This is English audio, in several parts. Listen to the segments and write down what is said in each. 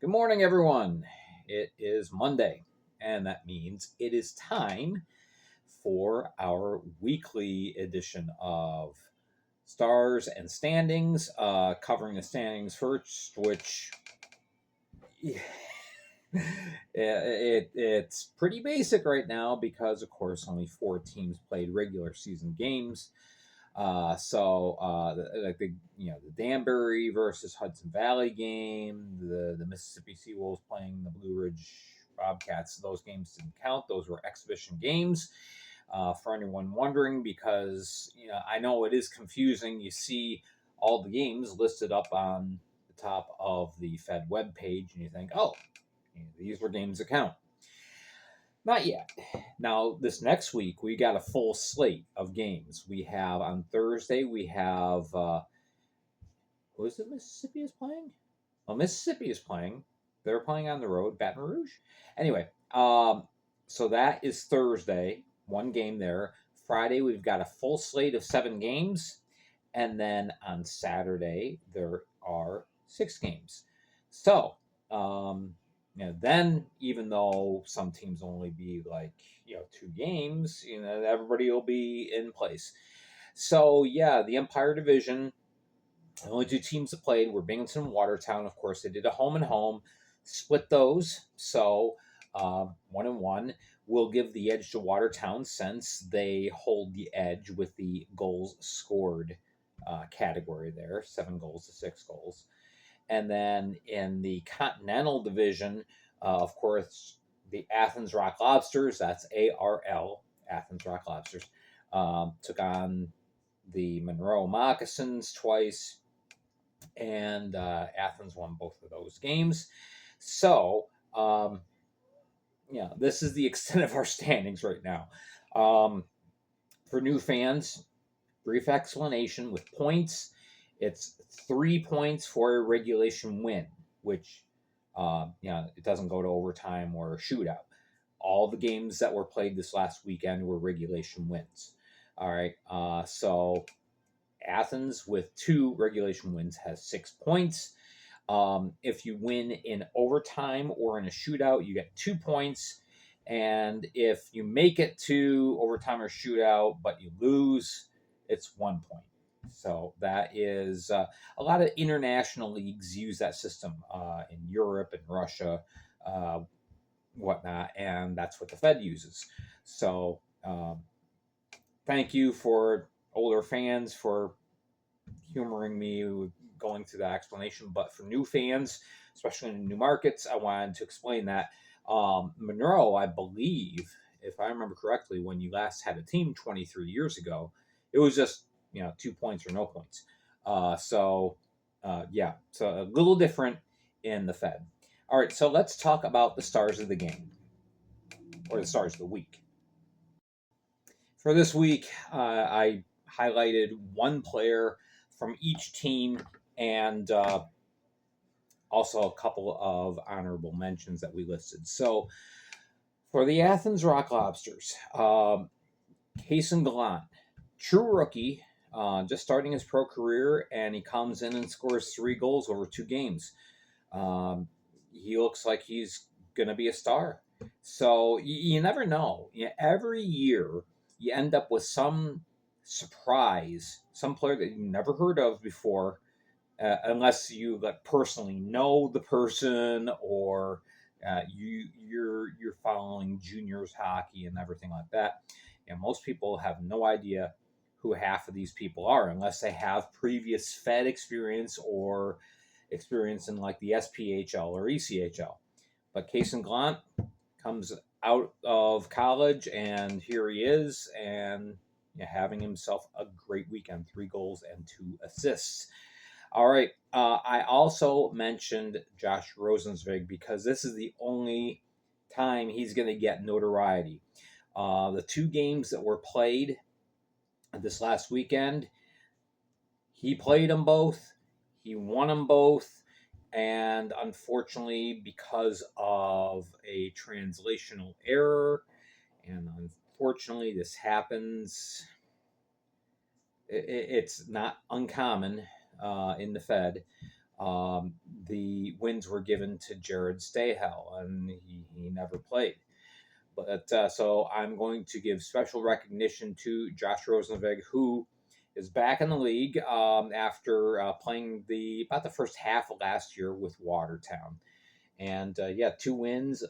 Good morning, everyone. It is Monday, and that means it is time for our weekly edition of Stars and Standings, covering the standings first, which it's pretty basic right now because, of course, only four teams played regular season games. Like the Danbury versus Hudson Valley game, the Mississippi Seawolves playing the Blue Ridge Bobcats. Those games didn't count; those were exhibition games. For anyone wondering, because I know it is confusing. You see all the games listed up on the top of the Fed web page, and you think, oh, these were games that count. Not yet. Now, this next week, we got a full slate of games. We have on Thursday, we have, who is it Mississippi is playing? Well, Mississippi is playing. They're playing on the road, Baton Rouge. Anyway, so that is Thursday, one game there. Friday, we've got a full slate of 7 games. And then on Saturday, there are 6 games. So, then even though some teams only be like 2 games, everybody will be in place. So yeah, the Empire Division, the only 2 teams that played were Binghamton and Watertown. Of course, they did a home and home, split those. So 1-1 will give the edge to Watertown since they hold the edge with the goals scored category there, 7 goals to 6 goals. And then in the Continental Division, of course, the Athens Rock Lobsters, that's ARL, Athens Rock Lobsters, took on the Monroe Moccasins twice, and Athens won both of those games. So, this is the extent of our standings right now. For new fans, brief explanation with points. It's 3 points for a regulation win, which it doesn't go to overtime or a shootout. All the games that were played this last weekend were regulation wins. All right, so Athens with 2 regulation wins has 6 points. If you win in overtime or in a shootout, you get 2 points. And if you make it to overtime or shootout, but you lose, it's 1 point. So that is a lot of international leagues use that system in Europe and Russia, whatnot, and that's what the Fed uses. So thank you for older fans for humoring me with going through that explanation. But for new fans, especially in new markets, I wanted to explain that Monroe, I believe, if I remember correctly, when you last had a team 23 years ago, it was just 2 points or no points. So a little different in the Fed. All right, so let's talk about the stars of the game, or the stars of the week. For this week, I highlighted one player from each team, and also a couple of honorable mentions that we listed. So for the Athens Rock Lobsters, Kason Gallant, true rookie, just starting his pro career, and he comes in and scores 3 goals over 2 games. He looks like he's going to be a star. So you never know. Every year you end up with some surprise, some player that you never heard of before, unless you personally know the person, or you're following juniors hockey and everything like that. Most people have no idea who half of these people are unless they have previous Fed experience or experience in like the SPHL or ECHL. But Kason Gallant comes out of college, and here he is, and having himself a great weekend, 3 goals and 2 assists. All right. I also mentioned Josh Rosenzweig because this is the only time he's going to get notoriety. The 2 games that were played this last weekend, he played them both. He won them both. And unfortunately, because of a translational error, and unfortunately this happens, it's not uncommon in the Fed. Um, the wins were given to Jared Stahel, and he never played. But so I'm going to give special recognition to Josh Rosenvig, who is back in the league after playing about the first half of last year with Watertown. And yeah, 2 wins,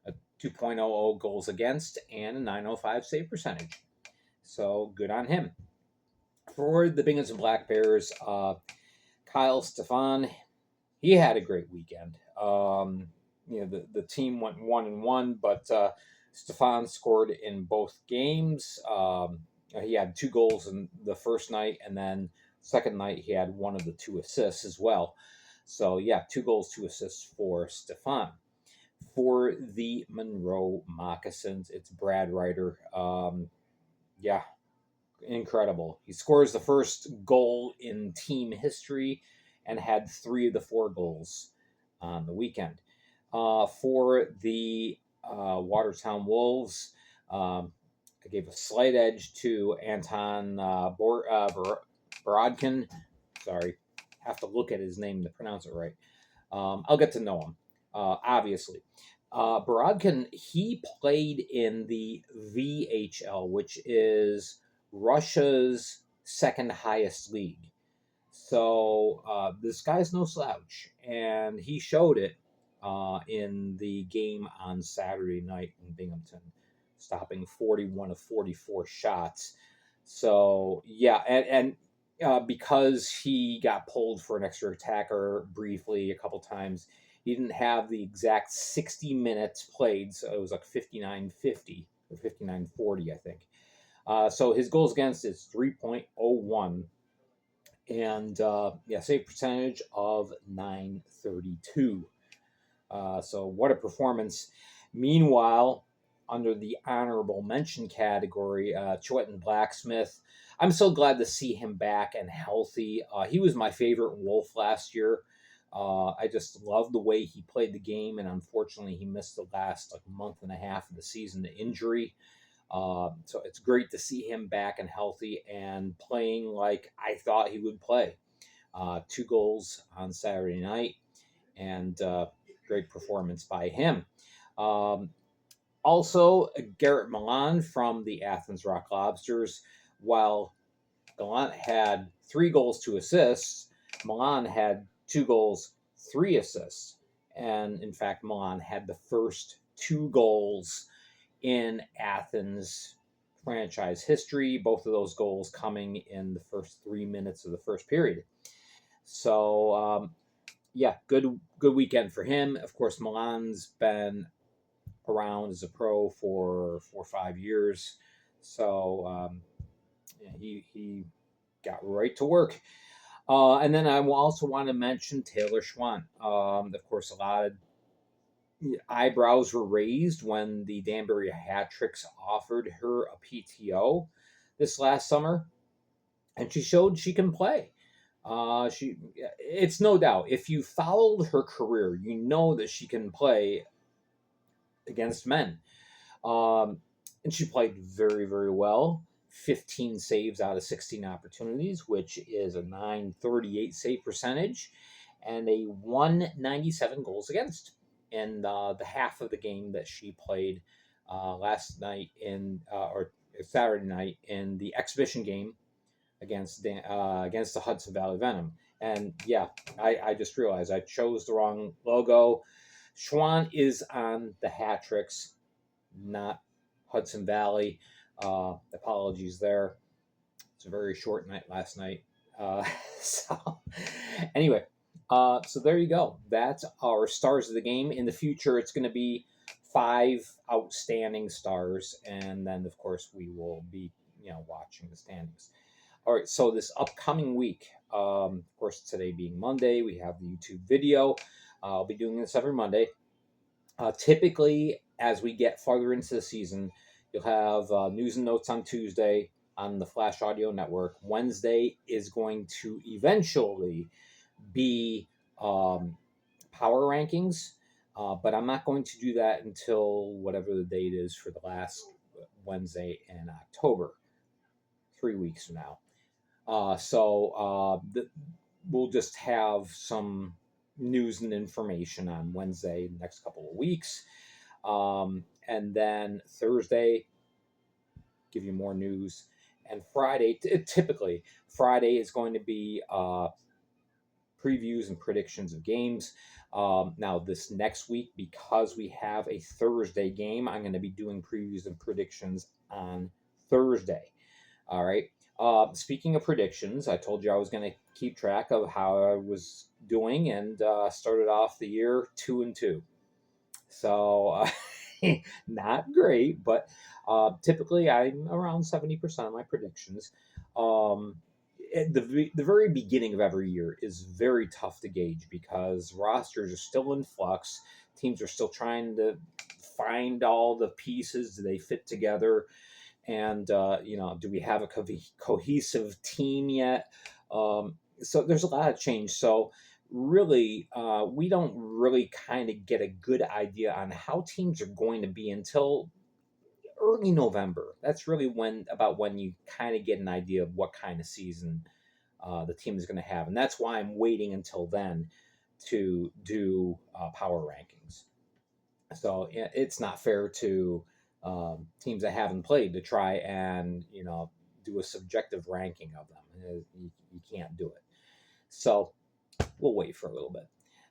a 2.00 goals against, and a 905 save percentage. So good on him. For the Binghamton Black Bears, Kyle Stefan, he had a great weekend. The team went 1-1, but Stefan scored in both games. He had 2 goals in the first night, and then second night he had one of the 2 assists as well. So yeah, 2 goals, 2 assists for Stefan. For the Monroe Moccasins, it's Brad Ryder. Yeah, incredible. He scores the first goal in team history and had 3 of the 4 goals on the weekend. For the Watertown Wolves, I gave a slight edge to Anton Borodkin. Sorry, have to look at his name to pronounce it right. I'll get to know him, obviously. Borodkin, he played in the VHL, which is Russia's second highest league. So this guy's no slouch, and he showed it in the game on Saturday night in Binghamton, stopping 41 of 44 shots. So yeah, and because he got pulled for an extra attacker briefly a couple times, he didn't have the exact 60 minutes played, so it was like 59-50 or 59-40, I think. So his goals against is 3.01, and yeah, save percentage of 932. So what a performance. Meanwhile, under the honorable mention category, Chewetton Blacksmith, I'm so glad to see him back and healthy. He was my favorite Wolf last year. I just love the way he played the game, and unfortunately, he missed the last month and a half of the season to injury. So it's great to see him back and healthy and playing like I thought he would play. 2 goals on Saturday night, and great performance by him. Um, Also, Garrett Milan from the Athens Rock Lobsters. While Gallant had 3 goals, 2 assists, Milan had 2 goals, 3 assists. And in fact, Milan had the first 2 goals in Athens franchise history, both of those goals coming in the first 3 minutes of the first period. So yeah, good weekend for him. Of course, Milan's been around as a pro for 4 or 5 years, so yeah, he got right to work. And then I also want to mention Taylor Schwandt. Of course, a lot of eyebrows were raised when the Danbury Hat Tricks offered her a PTO this last summer, and she showed she can play. It's no doubt, if you followed her career, you know that she can play against men. Um, and she played very, very well. 15 saves out of 16 opportunities, which is a 938 save percentage, and a 197 goals against in the half of the game that she played last night or Saturday night in the exhibition game against the Hudson Valley Venom. And yeah, I just realized I chose the wrong logo. Schwann is on the hat tricks, not Hudson Valley. Apologies there. It's a very short night last night. So anyway, so there you go. That's our stars of the game. In the future, it's going to be 5 outstanding stars, and then of course we will be watching the standings. All right, so this upcoming week, of course, today being Monday, we have the YouTube video. I'll be doing this every Monday. Typically, as we get farther into the season, you'll have news and notes on Tuesday on the Flash Audio Network. Wednesday is going to eventually be power rankings, but I'm not going to do that until whatever the date is for the last Wednesday in October, 3 weeks from now. So we'll just have some news and information on Wednesday, next couple of weeks. And then Thursday, give you more news. And Friday, typically, Friday is going to be previews and predictions of games. Now, this next week, because we have a Thursday game, I'm going to be doing previews and predictions on Thursday. All right. Speaking of predictions, I told you I was going to keep track of how I was doing, and started off the year 2-2. So not great, but typically I'm around 70% of my predictions. At the very beginning of every year is very tough to gauge because rosters are still in flux. Teams are still trying to find all the pieces. Do they fit together? And do we have a cohesive team yet? So there's a lot of change. So really, we don't really kind of get a good idea on how teams are going to be until early November. That's really when you kind of get an idea of what kind of season the team is going to have, and that's why I'm waiting until then to do power rankings. So it's not fair to teams that haven't played to try and do a subjective ranking of them. You can't do it. So we'll wait for a little bit.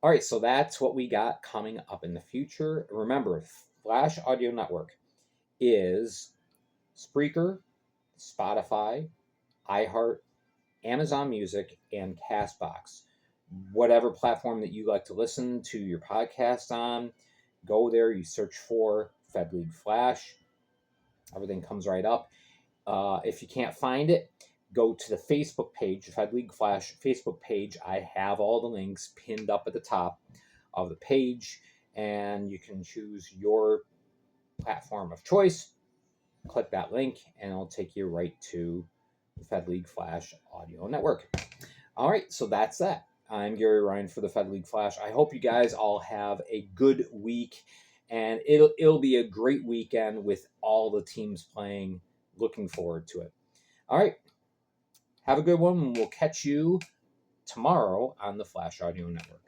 All right, so that's what we got coming up in the future. Remember, Flash Audio Network is Spreaker, Spotify, iHeart, Amazon Music, and Castbox. Whatever platform that you like to listen to your podcast on, go there. You search for Fed League Flash. Everything comes right up. If you can't find it, go to the Facebook page, the Fed League Flash Facebook page. I have all the links pinned up at the top of the page, and you can choose your platform of choice. Click that link, and it'll take you right to the Fed League Flash Audio Network. All right, so that's that. I'm Gary Ryan for the Fed League Flash. I hope you guys all have a good week, and it'll be a great weekend with all the teams playing. Looking forward to it. All right, have a good one, and we'll catch you tomorrow on the Flash Audio Network.